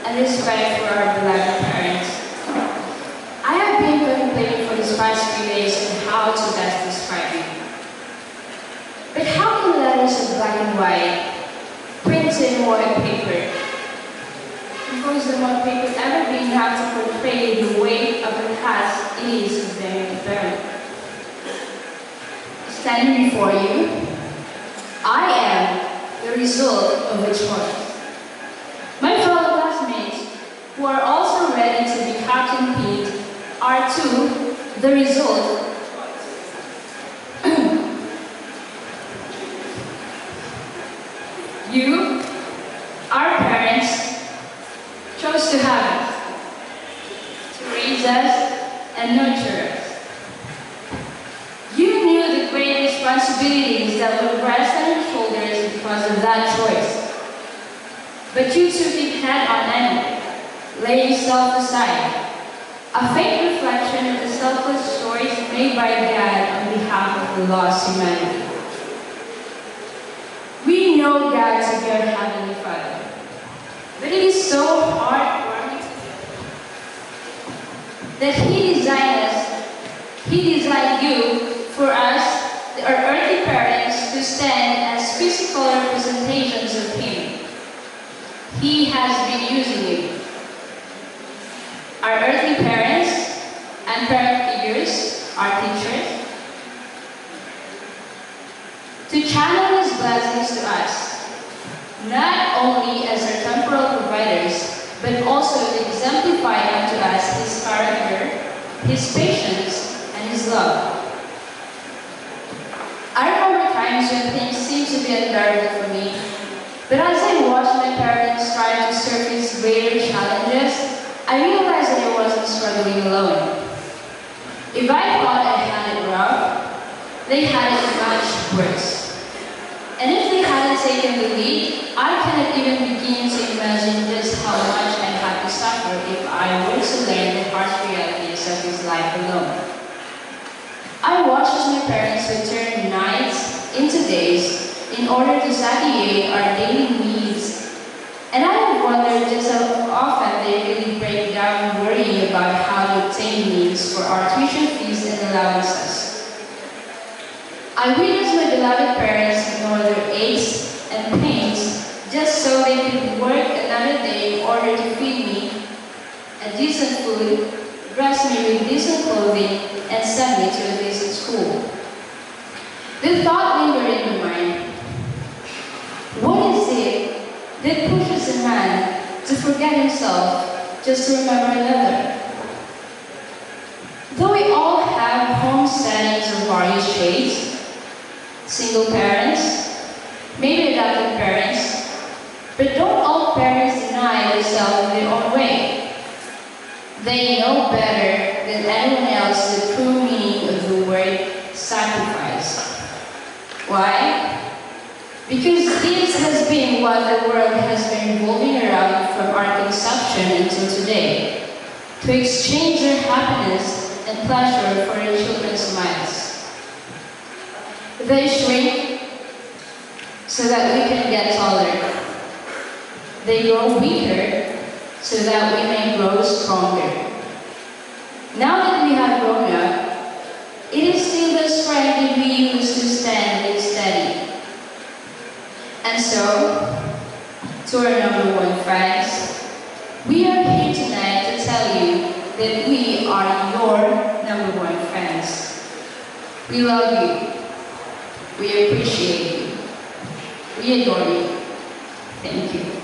and respect for our beloved parents. I have been contemplating for these past few days on how to best describe you. But how can letters of black and white, printed on white paper, composed on white paper ever be enough to portray the weight of the task it is of bearing a parent? Standing before you, I am the result of a choice. My fellow classmates, who are also ready to be Captain Pete, are too the result. You, our parents, chose to have it, to raise us and nurture us. You knew the great responsibilities that would rest on your shoulders because of that choice. But you took it head on anyway, laying yourself aside. A faint reflection of the selfless choice made by God on behalf of the lost humanity. We know God to be our Heavenly Father, but it is so heartwarming that He designed us, He designed you for us, our earthly parents, to stand as physical representations of Him. He has been using you. Our earthly parents and parent figures, our teachers, to channel His blessings to us, not only as our temporal providers, but also to exemplify unto us His character, His patience, and His love. I remember times when things seemed to be unbearable for me, but as I watched my parents try to surface greater challenges, I realized that I wasn't struggling alone. If I thought I had it rough, they had it much worse. And if they hadn't taken the lead, I cannot even begin to imagine just how much I'd have to suffer if I were to learn the harsh realities of this life alone. I watched as my parents would turn nights into days in order to satiate our daily needs. And I have wondered just how often they really break down worrying about how to obtain means for our tuition fees and allowances. I witnessed my beloved parents ignore their aches and pains just so they could work another day in order to feed me a decent food, dress me with decent clothing, and send me to a decent school. The thought lingered in my mind, what is it that pushes a man to forget himself just to remember another? Though we all have home settings of various shades, single parents, maybe adopted parents, but don't all parents deny themselves in their own way? They know better than anyone else the true meaning of the word sacrifice. Why? Because this has been what the world has been revolving around from our conception until today, to exchange their happiness and pleasure for their children's smiles. They shrink so that we can get taller. They grow weaker so that we may grow stronger. Now that we have grown up, it is still the strength that we use to stand steady. And so, to our number one fans, we are here tonight to tell you that we are your number one fans. We love you. We appreciate you. We adore you. Thank you.